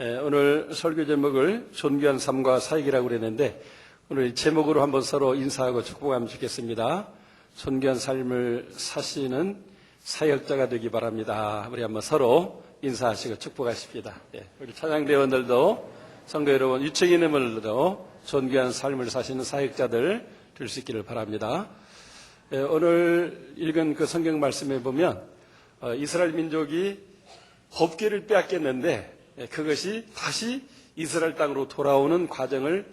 오늘 설교 제목을 존귀한 삶과 사역이라고 그랬는데 오늘 이 제목으로 한번 서로 인사하고 축복하면 좋겠습니다. 존귀한 삶을 사시는 사역자가 되기 바랍니다. 우리 한번 서로 인사하시고 축복하십시다. 우리 찬양대원들도 성도 여러분 유청이님들도 존귀한 삶을 사시는 사역자들 될 수 있기를 바랍니다. 오늘 읽은 그 성경 말씀에 보면 이스라엘 민족이 법궤를 빼앗겼는데 그것이 다시 이스라엘 땅으로 돌아오는 과정을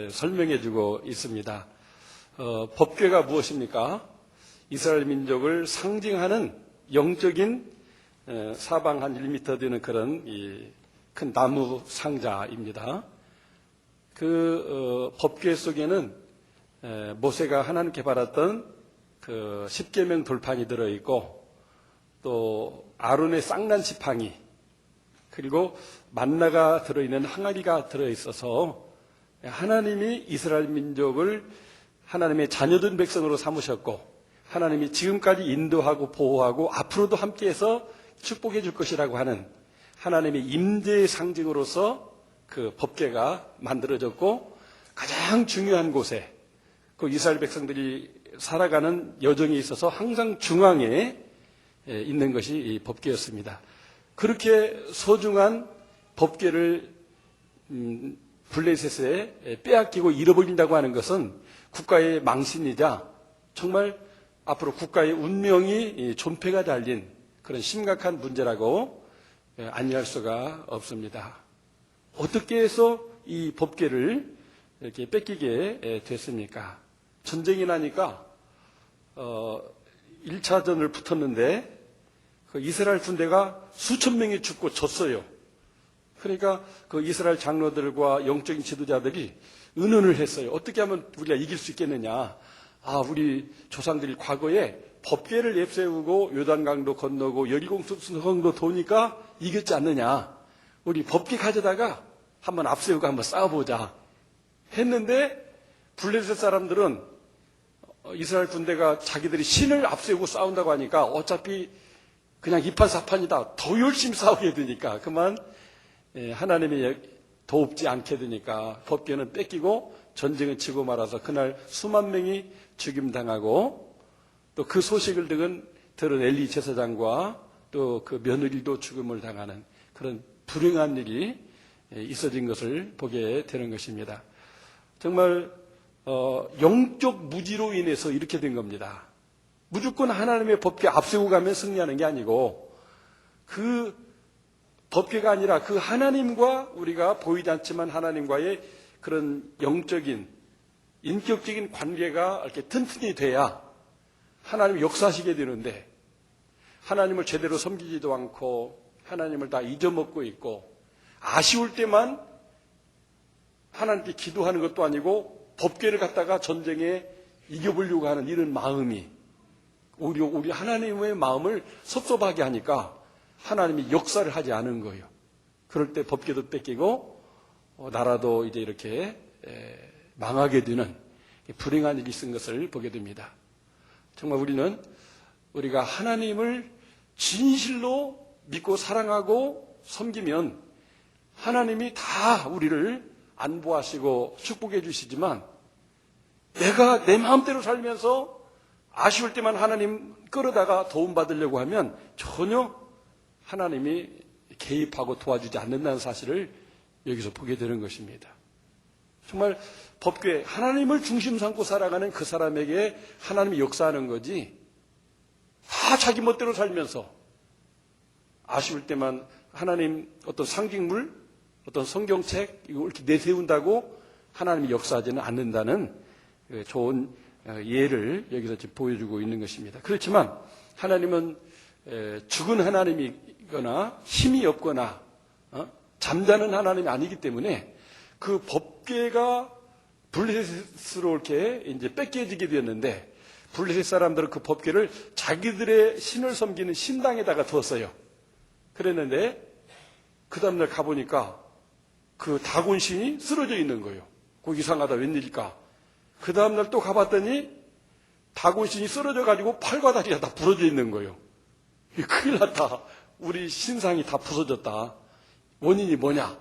설명해 주고 있습니다. 법궤가 무엇입니까? 이스라엘 민족을 상징하는 영적인 사방 한 1m 되는 그런 큰 나무 상자입니다. 그 법궤 속에는 모세가 하나님께 받았던 그 십계명 돌판이 들어있고 또 아론의 쌍난 지팡이 그리고 만나가 들어있는 항아리가 들어있어서 하나님이 이스라엘 민족을 하나님의 자녀된 백성으로 삼으셨고 하나님이 지금까지 인도하고 보호하고 앞으로도 함께해서 축복해 줄 것이라고 하는 하나님의 임재의 상징으로서 그 법궤가 만들어졌고 가장 중요한 곳에 그 이스라엘 백성들이 살아가는 여정에 있어서 항상 중앙에 있는 것이 이 법궤였습니다. 그렇게 소중한 법궤를 블레셋에 빼앗기고 잃어버린다고 하는 것은 국가의 망신이자 정말 앞으로 국가의 운명이 존폐가 달린 그런 심각한 문제라고 아니할 수가 없습니다. 어떻게 해서 이 법궤를 이렇게 뺏기게 됐습니까? 전쟁이 나니까 1차전을 붙었는데 그 이스라엘 군대가 수천 명이 죽고 졌어요. 그러니까 그 이스라엘 장로들과 영적인 지도자들이 의논을 했어요. 어떻게 하면 우리가 이길 수 있겠느냐. 우리 조상들이 과거에 법궤를 냅세우고 요단강도 건너고 여리고성도 도니까 이겼지 않느냐. 우리 법궤 가져다가 한번 앞세우고 한번 싸워보자 했는데 블레셋 사람들은 이스라엘 군대가 자기들이 신을 앞세우고 싸운다고 하니까 어차피 그냥 이판사판이다. 더 열심히 싸우게 되니까 그만 하나님이 돕지 않게 되니까 법궤는 뺏기고 전쟁을 치고 말아서 그날 수만 명이 죽임당하고 또 그 소식을 들은 엘리 제사장과 또 그 며느리도 죽음을 당하는 그런 불행한 일이 있어진 것을 보게 되는 것입니다. 정말 영적 무지로 인해서 이렇게 된 겁니다. 무조건 하나님의 법궤 앞세우고 가면 승리하는 게 아니고 그 법궤가 아니라 그 하나님과 우리가 보이지 않지만 하나님과의 그런 영적인 인격적인 관계가 이렇게 튼튼히 돼야 하나님이 역사하시게 되는데 하나님을 제대로 섬기지도 않고 하나님을 다 잊어먹고 있고 아쉬울 때만 하나님께 기도하는 것도 아니고 법궤를 갖다가 전쟁에 이겨보려고 하는 이런 마음이 우리 하나님의 마음을 섭섭하게 하니까 하나님이 역사를 하지 않은 거예요. 그럴 때 법궤도 뺏기고 나라도 이제 이렇게 망하게 되는 불행한 일이 있은 것을 보게 됩니다. 정말 우리가 하나님을 진실로 믿고 사랑하고 섬기면 하나님이 다 우리를 안보하시고 축복해 주시지만 내가 내 마음대로 살면서 아쉬울 때만 하나님 끌어다가 도움받으려고 하면 전혀 하나님이 개입하고 도와주지 않는다는 사실을 여기서 보게 되는 것입니다. 정말 법궤, 하나님을 중심 삼고 살아가는 그 사람에게 하나님이 역사하는 거지 다 자기 멋대로 살면서 아쉬울 때만 하나님 어떤 상징물, 어떤 성경책 이거 이렇게 내세운다고 하나님이 역사하지는 않는다는 좋은 예를 여기서 지금 보여주고 있는 것입니다. 그렇지만 하나님은 죽은 하나님이거나 힘이 없거나 잠자는 하나님이 아니기 때문에 그 법궤가 블레셋으로 이렇게 이제 뺏겨지게 되었는데 블레셋 사람들은 그 법궤를 자기들의 신을 섬기는 신당에다가 두었어요. 그랬는데 그 다음날 가보니까 그 다곤 신이 쓰러져 있는 거예요. 그거 이상하다 웬일일까. 그 다음날 또 가봤더니 다곤 신이 쓰러져 가지고 팔과 다리가 다 부러져 있는 거예요. 큰일 났다. 우리 신상이 다 부서졌다. 원인이 뭐냐?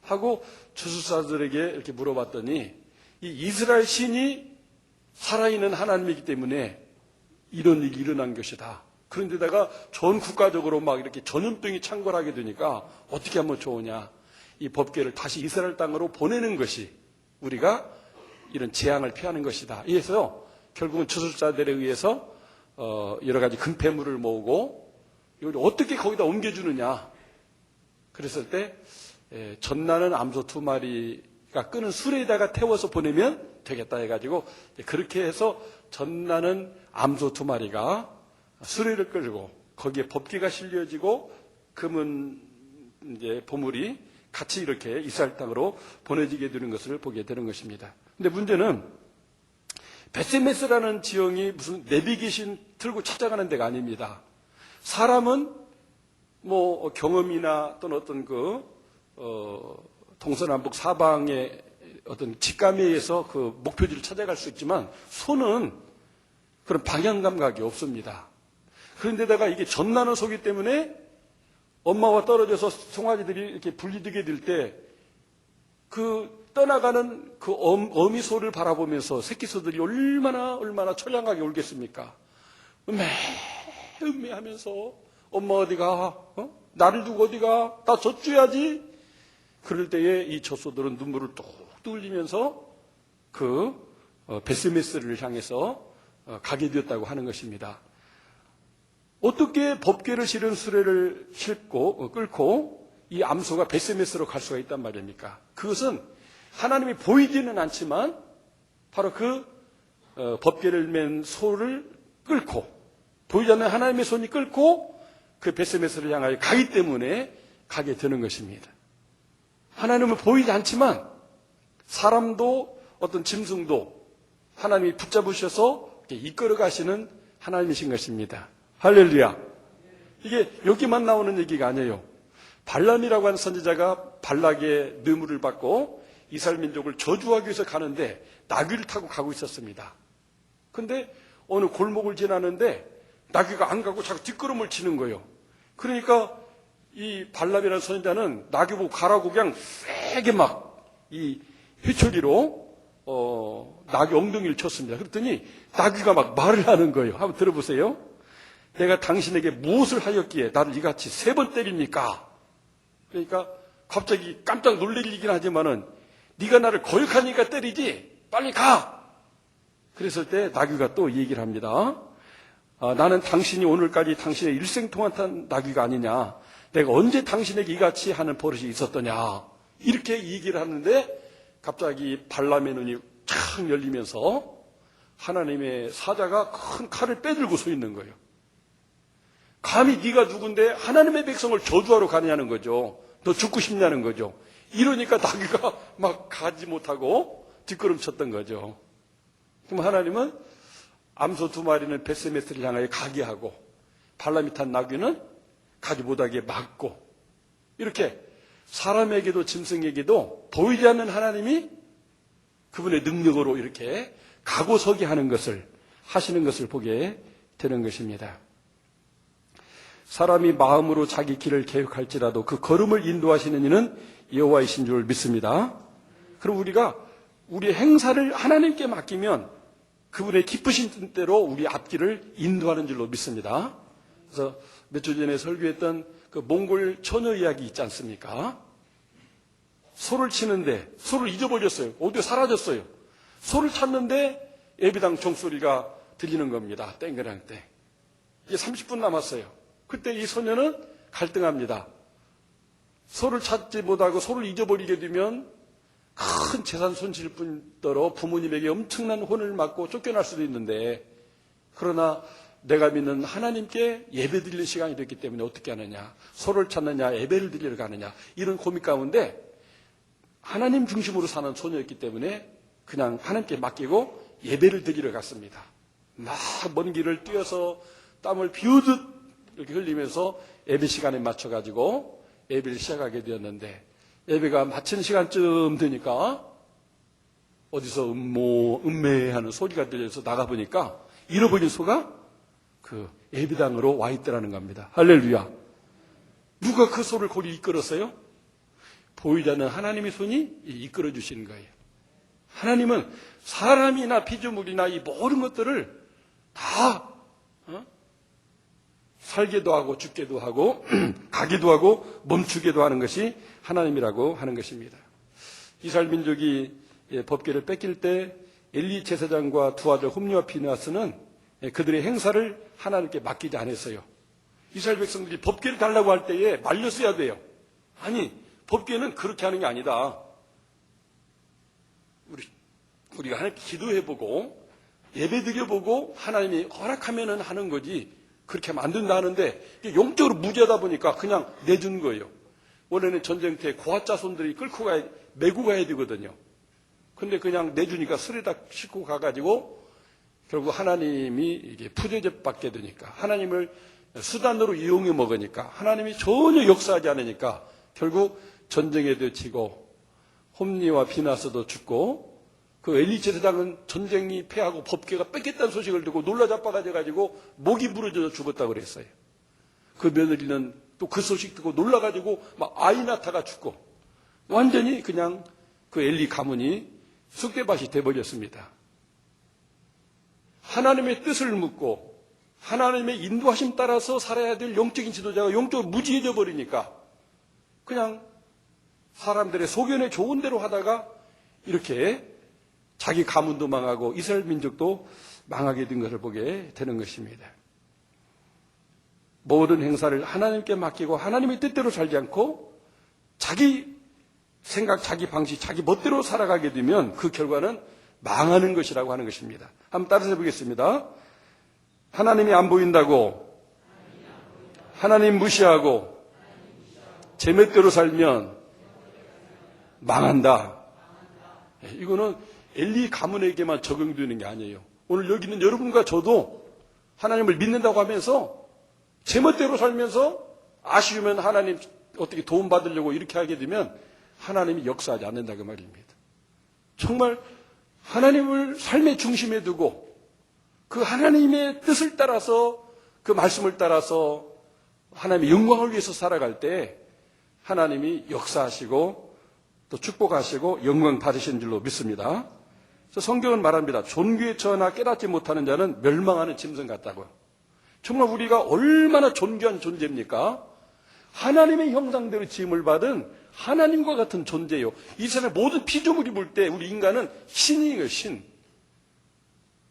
하고 주술사들에게 이렇게 물어봤더니 이 이스라엘 신이 살아있는 하나님이기 때문에 이런 일이 일어난 것이다. 그런데다가 전 국가적으로 막 이렇게 전염병이 창궐하게 되니까 어떻게 하면 좋으냐. 이 법궤를 다시 이스라엘 땅으로 보내는 것이 우리가 이런 재앙을 피하는 것이다. 이래서 결국은 주술사들에 의해서 여러 가지 금폐물을 모으고 이걸 어떻게 거기다 옮겨주느냐. 그랬을 때 전나는 암소 2마리가 끄는 수레에다가 태워서 보내면 되겠다 해가지고 그렇게 해서 전나는 암소 2마리가 수레를 끌고 거기에 법궤가 실려지고 금은 이제 보물이 같이 이렇게 이스라엘 땅으로 보내지게 되는 것을 보게 되는 것입니다. 근데 문제는 베세메스라는 지형이 무슨 내비게이션 틀고 찾아가는 데가 아닙니다. 사람은 뭐 경험이나 또는 어떤 동서남북 사방의 어떤 직감에 의해서 그 목표지를 찾아갈 수 있지만 소는 그런 방향 감각이 없습니다. 그런데다가 이게 전나는 소기 때문에 엄마와 떨어져서 송아지들이 이렇게 분리되게 될 때 그 떠나가는 그 어미 소를 바라보면서 새끼 소들이 얼마나 처량하게 울겠습니까? 음매하면서 엄마 어디가? 나를 두고 어디가? 나 젖줘야지. 그럴 때에 이 젖소들은 눈물을 뚝뚝 흘리면서 그 베스메스를 향해서 가게 되었다고 하는 것입니다. 어떻게 법궤를 실은 수레를 끌고 이 암소가 베스메스로 갈 수가 있단 말입니까? 그것은 하나님이 보이지는 않지만 바로 그 법궤를 맨 소를 끌고 보이지 않는 하나님의 손이 끌고 그 베스메스를 향하여 가기 때문에 가게 되는 것입니다. 하나님은 보이지 않지만 사람도 어떤 짐승도 하나님이 붙잡으셔서 이끌어 가시는 하나님이신 것입니다. 할렐루야. 이게 여기만 나오는 얘기가 아니에요. 발람이라고 하는 선지자가 발락의 뇌물을 받고 이스라엘 민족을 저주하기 위해서 가는데 나귀를 타고 가고 있었습니다. 그런데 어느 골목을 지나는데 나귀가 안 가고 자꾸 뒷걸음을 치는 거예요. 그러니까 이 발람이라는 선지자는 나귀 보고 가라고 그냥 세게 막 이 회초리로 나귀 엉덩이를 쳤습니다. 그랬더니 나귀가 막 말을 하는 거예요. 한번 들어보세요. 내가 당신에게 무엇을 하였기에 나를 이같이 3번 때립니까? 그러니까 갑자기 깜짝 놀래긴 하지만은 네가 나를 거역하니까 때리지 빨리 가. 그랬을 때 나귀가 또 얘기를 합니다. 나는 당신이 오늘까지 당신의 일생 동안 탄 나귀가 아니냐. 내가 언제 당신에게 이같이 하는 버릇이 있었더냐. 이렇게 얘기를 하는데 갑자기 발람의 눈이 촥 열리면서 하나님의 사자가 큰 칼을 빼들고 서 있는 거예요. 감히 네가 누군데 하나님의 백성을 저주하러 가느냐는 거죠. 너 죽고 싶냐는 거죠. 이러니까 나귀가 막 가지 못하고 뒷걸음쳤던 거죠. 그럼 하나님은 암소 2마리는 베스메스를 향하여 가게 하고 발람이 탄 나귀는 가지 못하게 막고 이렇게 사람에게도 짐승에게도 보이지 않는 하나님이 그분의 능력으로 이렇게 가고 서게 하는 것을 하시는 것을 보게 되는 것입니다. 사람이 마음으로 자기 길을 계획할지라도 그 걸음을 인도하시는 이는 여호와이신 줄 믿습니다. 그럼 우리가 우리의 행사를 하나님께 맡기면 그분의 기쁘신 대로 우리 앞길을 인도하는 줄로 믿습니다. 그래서 몇 주 전에 설교했던 그 몽골 처녀 이야기 있지 않습니까? 소를 치는데 소를 잊어버렸어요. 어디에 사라졌어요. 소를 찾는데 예비당 종소리가 들리는 겁니다. 땡그랑 땡. 이제 30분 남았어요. 그때 이 소녀는 갈등합니다. 소를 찾지 못하고 소를 잊어버리게 되면 큰 재산 손실 뿐더러 부모님에게 엄청난 혼을 맞고 쫓겨날 수도 있는데 그러나 내가 믿는 하나님께 예배 드리는 시간이 됐기 때문에 어떻게 하느냐. 소를 찾느냐 예배를 드리러 가느냐 이런 고민 가운데 하나님 중심으로 사는 소녀였기 때문에 그냥 하나님께 맡기고 예배를 드리러 갔습니다. 막 먼 길을 뛰어서 땀을 비우듯 이렇게 흘리면서 예배 시간에 맞춰가지고 예배를 시작하게 되었는데 예배가 마치는 시간쯤 되니까 어디서 음매하는 소리가 들려서 나가보니까 잃어버린 소가 그 예배당으로 와 있더라는 겁니다. 할렐루야. 누가 그 소를 거기 이끌었어요? 보이지 않는 하나님의 손이 이끌어 주시는 거예요. 하나님은 사람이나 피조물이나 이 모든 것들을 다 살게도 하고 죽게도 하고 가기도 하고 멈추게도 하는 것이 하나님이라고 하는 것입니다. 이스라엘 민족이 법궤를 뺏길 때 엘리 제사장과 두 아들 홈리와 비느하스는 그들의 행사를 하나님께 맡기지 않았어요. 이스라엘 백성들이 법궤를 달라고 할 때에 말렸어야 돼요. 아니, 법궤는 그렇게 하는 게 아니다. 우리가 하나님께 기도해보고 예배드려보고 하나님이 허락하면은 하는 거지 그렇게 하면 안 된다 하는데 영적으로 무죄하다 보니까 그냥 내준 거예요. 원래는 전쟁 때 고아자손들이 끌고 메고 가야 되거든요. 근데 그냥 내주니까 스레다 싣고 가가지고 결국 하나님이 이게 푸대접 받게 되니까 하나님을 수단으로 이용해 먹으니까 하나님이 전혀 역사하지 않으니까 결국 전쟁에도 지고 홈리와 비나스도 죽고 그 엘리 제사장은 전쟁이 패하고 법궤가 뺏겼다는 소식을 듣고 놀라 자빠가지고 목이 부러져서 죽었다고 그랬어요. 그 며느리는 또 그 소식 듣고 놀라가지고 막 아이 낳다가 죽고 완전히 그냥 그 엘리 가문이 쑥대밭이 돼버렸습니다. 하나님의 뜻을 묻고 하나님의 인도하심 따라서 살아야 될 영적인 지도자가 영적으로 무지해져 버리니까 그냥 사람들의 소견에 좋은 대로 하다가 이렇게 자기 가문도 망하고 이스라엘 민족도 망하게 된 것을 보게 되는 것입니다. 모든 행사를 하나님께 맡기고 하나님의 뜻대로 살지 않고 자기 생각, 자기 방식, 자기 멋대로 살아가게 되면 그 결과는 망하는 것이라고 하는 것입니다. 한번 따라서 해보겠습니다. 하나님이 안 보인다고 하나님 무시하고 제 멋대로 살면 망한다. 이거는 엘리 가문에게만 적용되는 게 아니에요. 오늘 여기 있는 여러분과 저도 하나님을 믿는다고 하면서 제 멋대로 살면서 아쉬우면 하나님 어떻게 도움 받으려고 이렇게 하게 되면 하나님이 역사하지 않는다 그 말입니다. 정말 하나님을 삶의 중심에 두고 그 하나님의 뜻을 따라서 그 말씀을 따라서 하나님의 영광을 위해서 살아갈 때 하나님이 역사하시고 또 축복하시고 영광 받으신 줄로 믿습니다. 그래서 성경은 말합니다. 존귀에 처하나 깨닫지 못하는 자는 멸망하는 짐승 같다고요. 정말 우리가 얼마나 존귀한 존재입니까? 하나님의 형상대로 지음을 받은 하나님과 같은 존재예요. 이 세상의 모든 피조물이 볼 때 우리 인간은 신이에요, 신.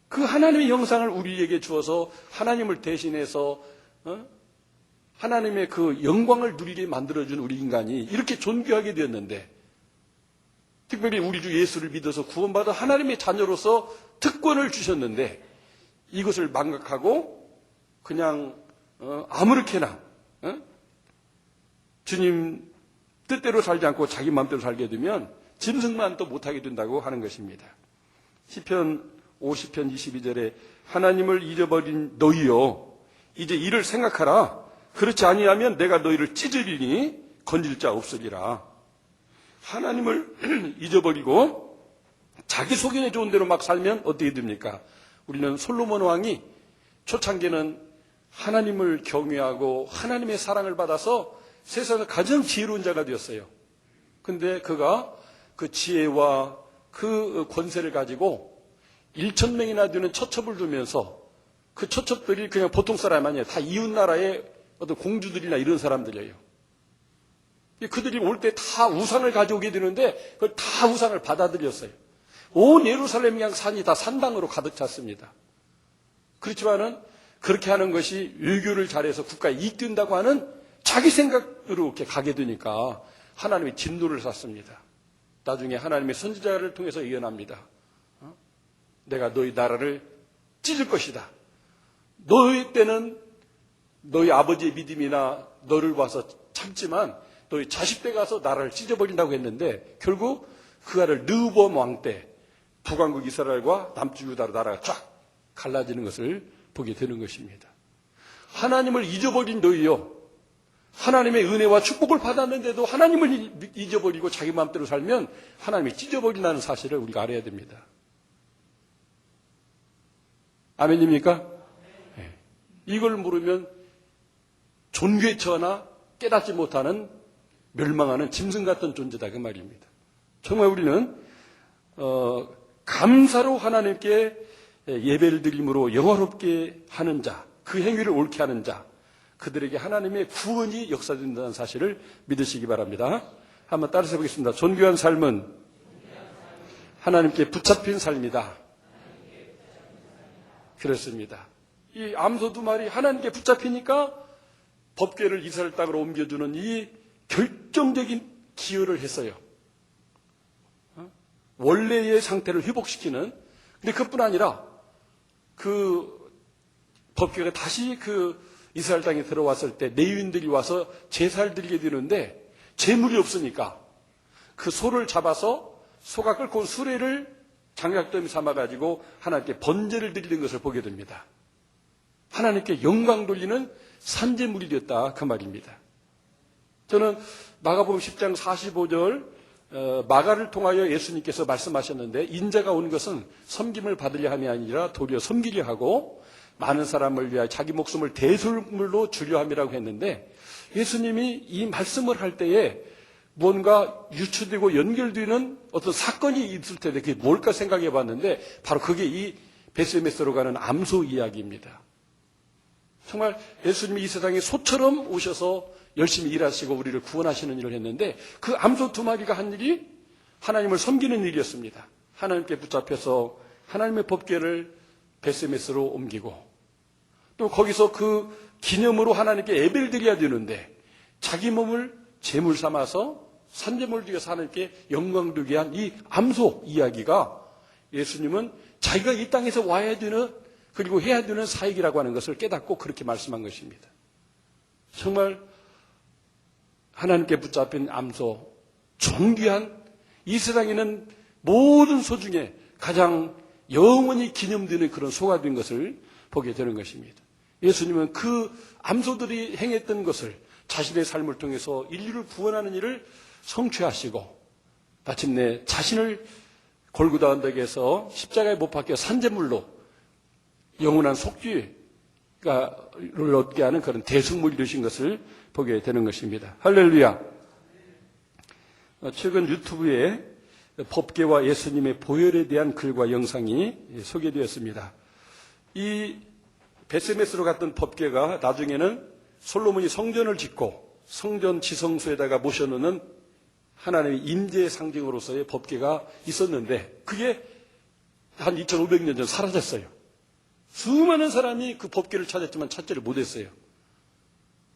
그 하나님의 형상을 우리에게 주어서 하나님을 대신해서 하나님의 그 영광을 누리게 만들어준 우리 인간이 이렇게 존귀하게 되었는데 특별히 우리 주 예수를 믿어서 구원받아 하나님의 자녀로서 특권을 주셨는데 이것을 망각하고 그냥 아무렇게나 주님 뜻대로 살지 않고 자기 마음대로 살게 되면 짐승만 또 못하게 된다고 하는 것입니다. 시편 50편 22절에 하나님을 잊어버린 너희여 이제 이를 생각하라. 그렇지 아니하면 내가 너희를 찢으리니 건질 자 없으리라. 하나님을 잊어버리고 자기 소견에 좋은 대로 막 살면 어떻게 됩니까? 우리는 솔로몬 왕이 초창기는 하나님을 경외하고 하나님의 사랑을 받아서 세상에서 가장 지혜로운 자가 되었어요. 근데 그가 그 지혜와 그 권세를 가지고 1,000명이나 되는 처첩을 두면서 그 처첩들이 그냥 보통 사람이 아니에요. 다 이웃나라의 어떤 공주들이나 이런 사람들이에요. 그들이 올 때 다 우상을 가져오게 되는데 그걸 다 우상을 받아들였어요. 온 예루살렘 양 산이 다 산당으로 가득 찼습니다. 그렇지만은 그렇게 하는 것이 외교를 잘해서 국가에 이익된다고 하는 자기 생각으로 이렇게 가게 되니까 하나님의 진노를 샀습니다. 나중에 하나님의 선지자를 통해서 예언합니다. 내가 너희 나라를 찢을 것이다. 너희 때는 너희 아버지의 믿음이나 너를 봐서 참지만 너희 자식 때 가서 나라를 찢어버린다고 했는데 결국 그 아들 르호보암 왕 때 북왕국 이스라엘과 남쪽 유다로 나라가 쫙 갈라지는 것을 보게 되는 것입니다. 하나님을 잊어버린 너희요. 하나님의 은혜와 축복을 받았는데도 하나님을 잊어버리고 자기 마음대로 살면 하나님이 찢어버린다는 사실을 우리가 알아야 됩니다. 아멘입니까? 네. 이걸 모르면 존귀에 처하나 깨닫지 못하는 멸망하는 짐승 같은 존재다 그 말입니다. 정말 우리는 감사로 하나님께 예배를 드림으로 영화롭게 하는 자, 그 행위를 옳게 하는 자, 그들에게 하나님의 구원이 역사된다는 사실을 믿으시기 바랍니다. 한번 따라서 해보겠습니다. 존귀한 삶은 하나님께 붙잡힌 삶이다. 그렇습니다. 이 암소 두 마리 하나님께 붙잡히니까 법궤를 이스라엘 땅으로 옮겨주는 이 결정적인 기여를 했어요. 원래의 상태를 회복시키는. 근데 그뿐 아니라 그 법궤가 다시 그 이스라엘 땅에 들어왔을 때 레위인들이 와서 제사를 드리게 되는데 제물이 없으니까 그 소를 잡아서 소가 끌고 온 수레를 장작더미 삼아가지고 하나님께 번제를 드리는 것을 보게 됩니다. 하나님께 영광 돌리는 산제물이 됐다 그 말입니다. 저는 마가복음 10장 45절 마가를 통하여 예수님께서 말씀하셨는데 인자가 온 것은 섬김을 받으려 함이 아니라 도리어 섬기려 하고 많은 사람을 위하여 자기 목숨을 대속물로 주려 함이라고 했는데 예수님이 이 말씀을 할 때에 뭔가 유추되고 연결되는 어떤 사건이 있을 텐데 그게 뭘까 생각해 봤는데 바로 그게 이 베스메스로 가는 암소 이야기입니다. 정말 예수님이 이 세상에 소처럼 오셔서 열심히 일하시고 우리를 구원하시는 일을 했는데 그 암소 두 마리가 한 일이 하나님을 섬기는 일이었습니다. 하나님께 붙잡혀서 하나님의 법궤를 베스메스로 옮기고 또 거기서 그 기념으로 하나님께 예배를 드려야 되는데 자기 몸을 제물 삼아서 산제물을 드려서 하나님께 영광 두게 한 이 암소 이야기가 예수님은 자기가 이 땅에서 와야 되는 그리고 해야 되는 사역이라고 하는 것을 깨닫고 그렇게 말씀한 것입니다. 정말 하나님께 붙잡힌 암소, 존귀한 이 세상에는 모든 소 중에 가장 영원히 기념되는 그런 소가 된 것을 보게 되는 것입니다. 예수님은 그 암소들이 행했던 것을 자신의 삶을 통해서 인류를 구원하는 일을 성취하시고 마침내 자신을 골고다 언덕에서 십자가에 못 박혀 산제물로 영원한 속죄를 얻게 하는 그런 대승물이 되신 것을 보게 되는 것입니다. 할렐루야. 최근 유튜브에 법궤와 예수님의 보혈에 대한 글과 영상이 소개되었습니다. 이 베스메스로 갔던 법궤가 나중에는 솔로몬이 성전을 짓고 성전 지성소에다가 모셔놓는 하나님의 임재의 상징으로서의 법궤가 있었는데 그게 한 2500년 전 사라졌어요. 수많은 사람이 그 법궤를 찾았지만 찾지를 못했어요.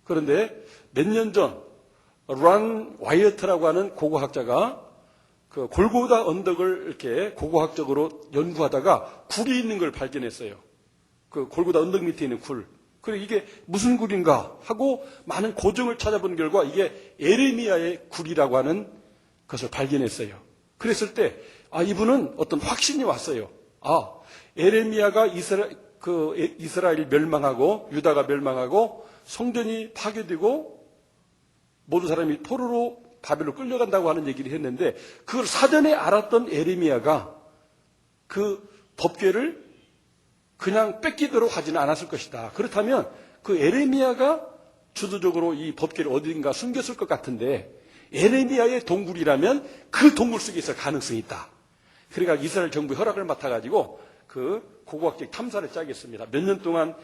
그런데 몇 년 전 런 와이어트라고 하는 고고학자가 그 골고다 언덕을 이렇게 고고학적으로 연구하다가 굴이 있는 걸 발견했어요. 그 골고다 언덕 밑에 있는 굴. 그리고 이게 무슨 굴인가 하고 많은 고증을 찾아본 결과 이게 에레미야의 굴이라고 하는 것을 발견했어요. 그랬을 때 이분은 어떤 확신이 왔어요. 에레미야가 이스라엘이 멸망하고 유다가 멸망하고 성전이 파괴되고 모든 사람이 포로로 바벨로 끌려간다고 하는 얘기를 했는데 그걸 사전에 알았던 에레미야가 그 법궤를 그냥 뺏기도록 하지는 않았을 것이다. 그렇다면 그 에레미야가 주도적으로 이 법궤를 어딘가 숨겼을 것 같은데 에레미야의 동굴이라면 그 동굴 속에 있을 가능성이 있다. 그러니까 이스라엘 정부 허락을 맡아가지고 그 고고학적 탐사를 짜겠습니다. 몇 년 동안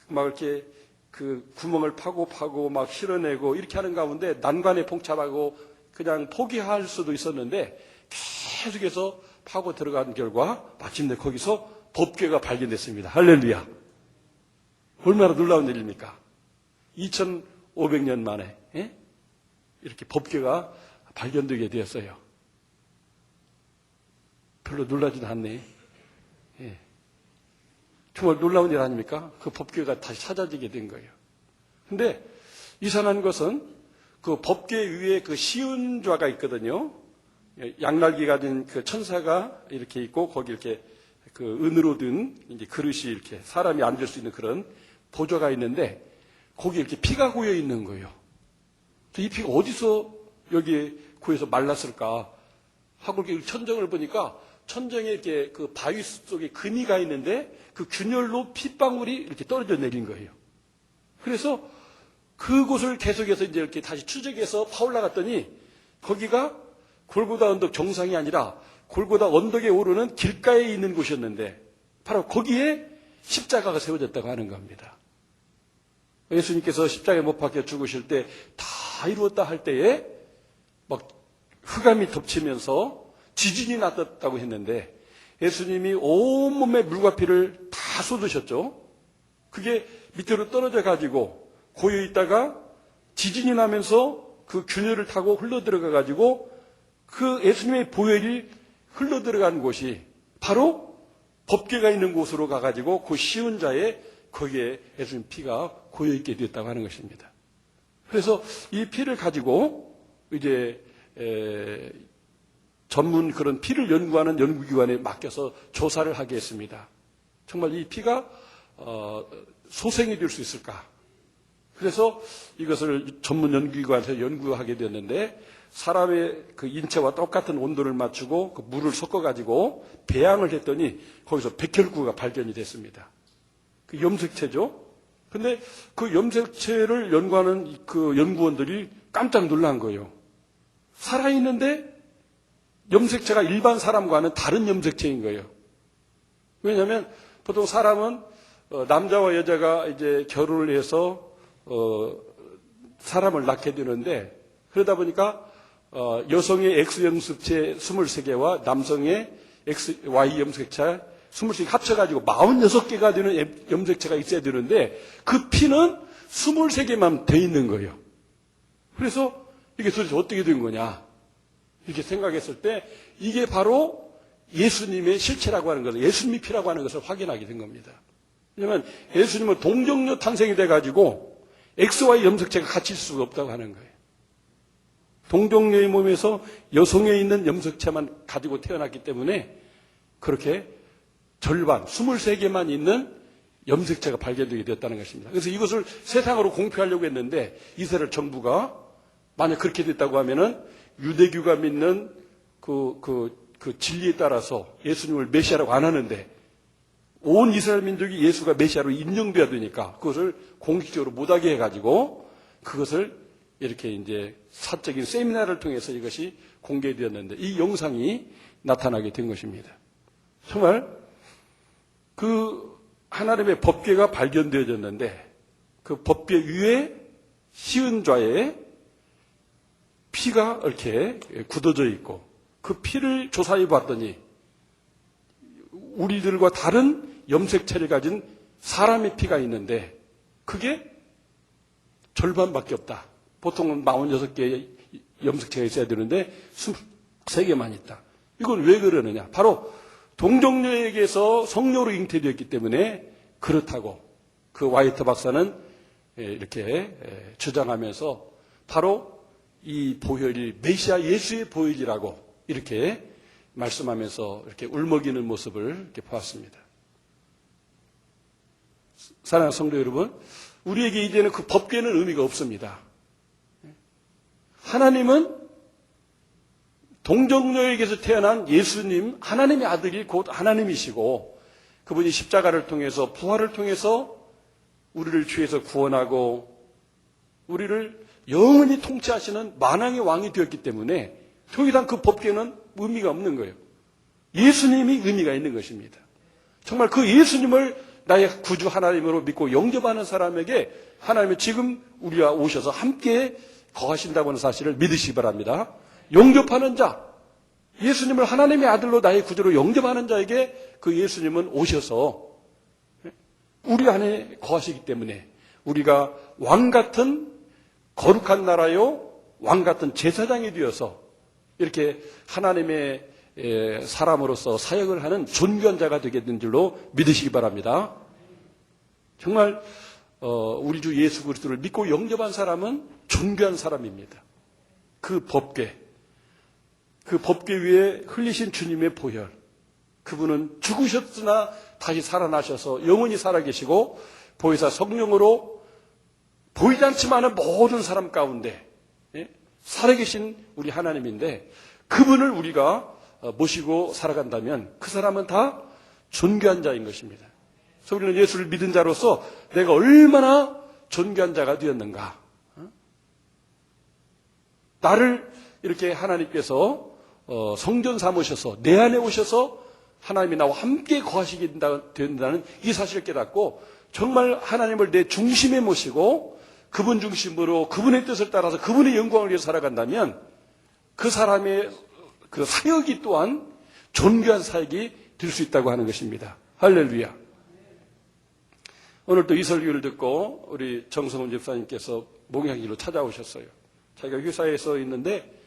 막 이렇게 그 구멍을 파고 막 실어내고 이렇게 하는 가운데 난관에 봉착하고 그냥 포기할 수도 있었는데 계속해서 파고 들어간 결과 마침내 거기서 법궤가 발견됐습니다. 할렐루야. 얼마나 놀라운 일입니까? 2500년 만에 이렇게 법궤가 발견되게 되었어요. 별로 놀라지도 않네. 정말 놀라운 일 아닙니까? 그 법궤가 다시 찾아지게 된 거예요. 근데 이상한 것은 그 법궤 위에 그 시은좌가 있거든요. 양날개 가진 그 천사가 이렇게 있고 거기 이렇게 그 은으로 든 이제 그릇이 이렇게 사람이 앉을 수 있는 그런 보좌가 있는데 거기에 이렇게 피가 고여 있는 거예요. 이 피가 어디서 여기에 고여서 말랐을까 하고 이렇게 천정을 보니까 천정에 이렇게 그 바위 속에 금이가 있는데 그 균열로 핏방울이 이렇게 떨어져 내린 거예요. 그래서 그곳을 계속해서 이제 이렇게 다시 추적해서 파올라갔더니 거기가 골고다 언덕 정상이 아니라 골고다 언덕에 오르는 길가에 있는 곳이었는데 바로 거기에 십자가가 세워졌다고 하는 겁니다. 예수님께서 십자가에 못 박혀 죽으실 때 다 이루었다 할 때에 막 흑암이 덮치면서 지진이 났다고 했는데 예수님이 온몸에 물과 피를 다 쏟으셨죠. 그게 밑으로 떨어져 가지고 고여 있다가 지진이 나면서 그 균열을 타고 흘러들어가 가지고 그 예수님의 보혈이 흘러들어간 곳이 바로 법궤가 있는 곳으로 가가지고 그 시은 자에 거기에 예수님 피가 고여있게 되었다고 하는 것입니다. 그래서 이 피를 가지고 이제 전문 그런 피를 연구하는 연구기관에 맡겨서 조사를 하게 했습니다. 정말 이 피가 소생이 될 수 있을까? 그래서 이것을 전문 연구기관에서 연구하게 되었는데 사람의 그 인체와 똑같은 온도를 맞추고 그 물을 섞어가지고 배양을 했더니 거기서 백혈구가 발견이 됐습니다. 그 염색체죠. 근데 그 염색체를 연구하는 그 연구원들이 깜짝 놀란 거예요. 살아있는데 염색체가 일반 사람과는 다른 염색체인 거예요. 왜냐하면 보통 사람은 남자와 여자가 이제 결혼을 해서 사람을 낳게 되는데 그러다 보니까 여성의 X 염색체 23개와 남성의 Y 염색체 23개 합쳐가지고 46개가 되는 염색체가 있어야 되는데 그 피는 23개만 돼 있는 거예요. 그래서 이게 도대체 어떻게 된 거냐 이렇게 생각했을 때 이게 바로 예수님의 실체라고 하는 것을 예수님의 피라고 하는 것을 확인하게 된 겁니다. 왜냐하면 예수님은 동정녀 탄생이 돼가지고 XY 염색체가 같이 있을 수가 없다고 하는 거예요. 동정녀의 몸에서 여성에 있는 염색체만 가지고 태어났기 때문에 그렇게 절반, 23개만 있는 염색체가 발견되게 되었다는 것입니다. 그래서 이것을 세상으로 공표하려고 했는데 이스라엘 정부가 만약 그렇게 됐다고 하면은 유대교가 믿는 그 진리에 따라서 예수님을 메시아라고 안 하는데 온 이스라엘 민족이 예수가 메시아로 인정돼야 되니까 그것을 공식적으로 못하게 해가지고 그것을 이렇게 이제 사적인 세미나를 통해서 이것이 공개되었는데 이 영상이 나타나게 된 것입니다. 정말 그 하나님의 법궤가 발견되어졌는데 그 법궤 위에 시은좌에 피가 이렇게 굳어져 있고 그 피를 조사해 봤더니 우리들과 다른 염색체를 가진 사람의 피가 있는데 그게 절반밖에 없다. 보통은 46개의 염색체가 있어야 되는데 23개만 있다. 이건 왜 그러느냐? 바로 동정녀에게서 성녀로 잉태되었기 때문에 그렇다고 그 와이트 박사는 이렇게 주장하면서 바로 이 보혈이 메시아 예수의 보혈이라고 이렇게 말씀하면서 이렇게 울먹이는 모습을 이렇게 보았습니다. 사랑하는 성도 여러분, 우리에게 이제는 그 법궤는 의미가 없습니다. 하나님은 동정녀에게서 태어난 예수님, 하나님의 아들이 곧 하나님이시고 그분이 십자가를 통해서 부활을 통해서 우리를 죄에서 구원하고 우리를 영원히 통치하시는 만왕의 왕이 되었기 때문에 더 이상 그 법궤는 의미가 없는 거예요. 예수님이 의미가 있는 것입니다. 정말 그 예수님을 나의 구주 하나님으로 믿고 영접하는 사람에게 하나님은 지금 우리와 오셔서 함께 거하신다고 하는 사실을 믿으시기 바랍니다. 영접하는 자, 예수님을 하나님의 아들로 나의 구주로 영접하는 자에게 그 예수님은 오셔서 우리 안에 거하시기 때문에 우리가 왕같은 거룩한 나라요 왕같은 제사장이 되어서 이렇게 하나님의 사람으로서 사역을 하는 존귀한 자가 되겠는 줄로 믿으시기 바랍니다. 정말 우리 주 예수 그리스도를 믿고 영접한 사람은 존귀한 사람입니다. 그 법궤 위에 흘리신 주님의 보혈, 그분은 죽으셨으나 다시 살아나셔서 영원히 살아계시고 보혜사 성령으로 보이지 않지만은 모든 사람 가운데 살아계신 우리 하나님인데 그분을 우리가 모시고 살아간다면 그 사람은 다 존귀한 자인 것입니다. 그래서 우리는 예수를 믿은 자로서 내가 얼마나 존귀한 자가 되었는가, 나를 이렇게 하나님께서 성전 삼으셔서 내 안에 오셔서 하나님이 나와 함께 거하시게 된다는 이 사실을 깨닫고 정말 하나님을 내 중심에 모시고 그분 중심으로 그분의 뜻을 따라서 그분의 영광을 위해 살아간다면 그 사람의 그 사역이 또한 존귀한 사역이 될 수 있다고 하는 것입니다. 할렐루야. 오늘 또 이 설교를 듣고 우리 정성훈 집사님께서 목양지로 찾아오셨어요. 자기가 회사에서 있는데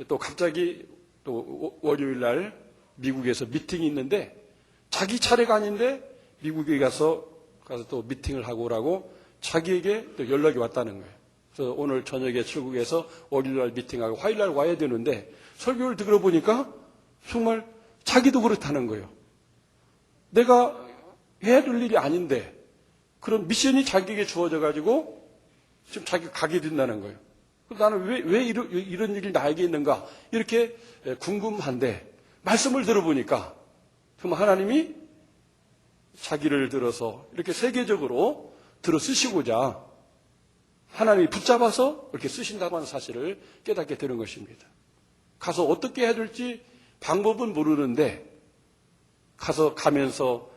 또 갑자기 또 월요일 날 미국에서 미팅이 있는데 자기 차례가 아닌데 미국에 가서 또 미팅을 하고 오라고 자기에게 또 연락이 왔다는 거예요. 그래서 오늘 저녁에 출국해서 월요일 날 미팅하고 화요일 날 와야 되는데 설교를 들어보니까 정말 자기도 그렇다는 거예요. 내가 해야 될 일이 아닌데 그런 미션이 자기에게 주어져 가지고 지금 자기가 가게 된다는 거예요. 나는 왜 이런 일이 나에게 있는가 이렇게 궁금한데 말씀을 들어보니까 정말 하나님이 자기를 들어서 이렇게 세계적으로 들어 쓰시고자 하나님이 붙잡아서 이렇게 쓰신다고 하는 사실을 깨닫게 되는 것입니다. 가서 어떻게 해야 될지 방법은 모르는데 가면서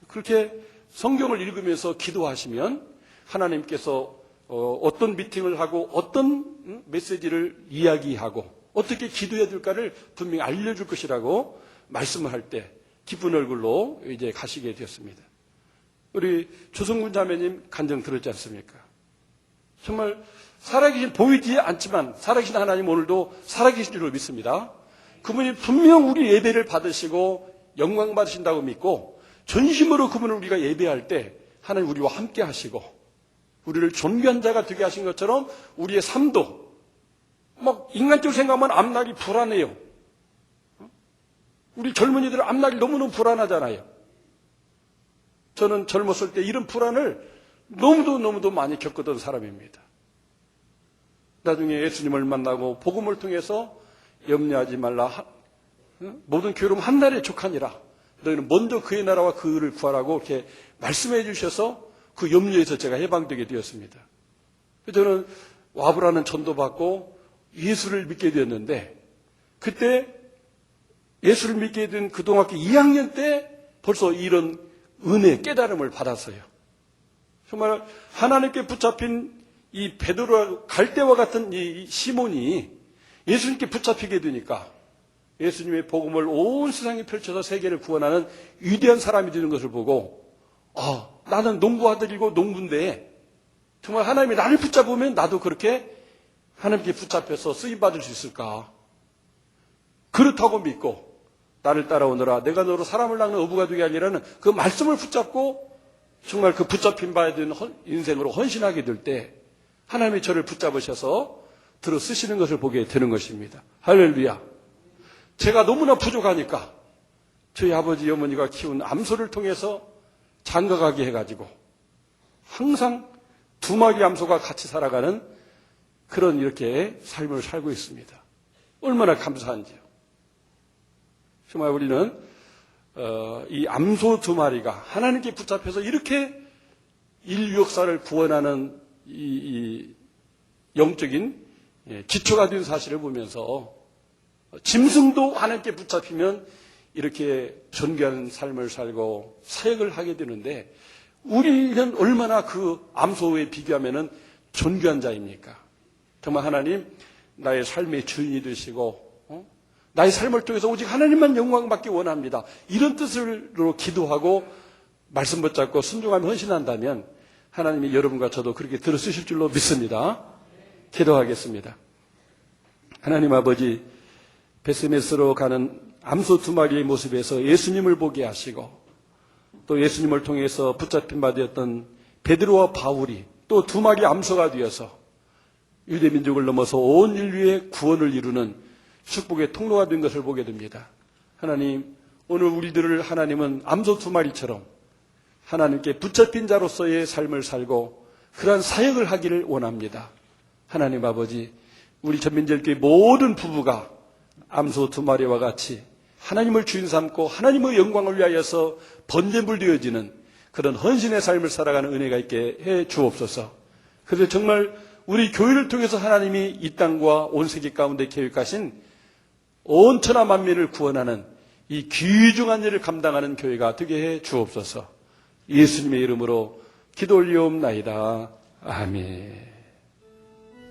그렇게 성경을 읽으면서 기도하시면 하나님께서 어떤 미팅을 하고 어떤 메시지를 이야기하고 어떻게 기도해야 될까를 분명히 알려줄 것이라고 말씀을 할 때 기쁜 얼굴로 이제 가시게 되었습니다. 우리 조성군 자매님 간증 들었지 않습니까? 정말 살아계신 보이지 않지만 살아계신 하나님 오늘도 살아계신 줄로 믿습니다. 그분이 분명 우리 예배를 받으시고 영광 받으신다고 믿고 전심으로 그분을 우리가 예배할 때 하나님 우리와 함께 하시고 우리를 존귀한 자가 되게 하신 것처럼 우리의 삶도 막 인간적으로 생각하면 앞날이 불안해요. 우리 젊은이들은 앞날이 너무너무 불안하잖아요. 저는 젊었을 때 이런 불안을 너무도 많이 겪었던 사람입니다. 나중에 예수님을 만나고 복음을 통해서 염려하지 말라. 모든 괴로움 한 날에 족하니라. 너희는 먼저 그의 나라와 그를 구하라고 이렇게 말씀해 주셔서 그 염려에서 제가 해방되게 되었습니다. 저는 와브라는 전도받고 예수를 믿게 되었는데 그때 예수를 믿게 된 고등학교 2학년 때 벌써 이런 은혜, 깨달음을 받았어요. 정말 하나님께 붙잡힌 이 베드로와 갈대와 같은 이 시몬이 예수님께 붙잡히게 되니까 예수님의 복음을 온 세상에 펼쳐서 세계를 구원하는 위대한 사람이 되는 것을 보고 나는 농부 아들이고 농부인데 정말 하나님이 나를 붙잡으면 나도 그렇게 하나님께 붙잡혀서 쓰임받을 수 있을까? 그렇다고 믿고 나를 따라오너라 내가 너로 사람을 낚는 어부가 되게 하리라는 그 말씀을 붙잡고 정말 그 붙잡힌 바에 대한 인생으로 헌신하게 될 때 하나님이 저를 붙잡으셔서 들어 쓰시는 것을 보게 되는 것입니다. 할렐루야. 제가 너무나 부족하니까 저희 아버지 어머니가 키운 암소를 통해서 장가가게 해가지고 항상 2마리 암소가 같이 살아가는 그런 이렇게 삶을 살고 있습니다. 얼마나 감사한지요. 정말 우리는 이 암소 2마리가 하나님께 붙잡혀서 이렇게 인류 역사를 구원하는 이 영적인 기초가 된 사실을 보면서 짐승도 하나님께 붙잡히면 이렇게 존귀한 삶을 살고 사역을 하게 되는데 우리는 얼마나 그 암소에 비교하면 존귀한 자입니까? 정말 하나님 나의 삶의 주인이 되시고 나의 삶을 통해서 오직 하나님만 영광받기 원합니다. 이런 뜻으로 기도하고 말씀 붙잡고 순종하며 헌신한다면 하나님이 여러분과 저도 그렇게 들어쓰실 줄로 믿습니다. 기도하겠습니다. 하나님 아버지 베스메스로 가는 암소 2마리의 모습에서 예수님을 보게 하시고 또 예수님을 통해서 붙잡힌 바 되었던 베드로와 바울이 또 2마리 암소가 되어서 유대민족을 넘어서 온 인류의 구원을 이루는 축복의 통로가 된 것을 보게 됩니다. 하나님 오늘 우리들을 하나님은 암소 2마리처럼 하나님께 붙잡힌 자로서의 삶을 살고 그러한 사역을 하기를 원합니다. 하나님 아버지 우리 전민절교의 모든 부부가 암소 2마리와 같이 하나님을 주인 삼고 하나님의 영광을 위하여서 번제물 되어지는 그런 헌신의 삶을 살아가는 은혜가 있게 해 주옵소서. 그래서 정말 우리 교회를 통해서 하나님이 이 땅과 온 세계 가운데 계획하신 온 천하 만민을 구원하는 이 귀중한 일을 감당하는 교회가 되게 해 주옵소서. 예수님의 이름으로 기도 올리옵나이다. 아멘.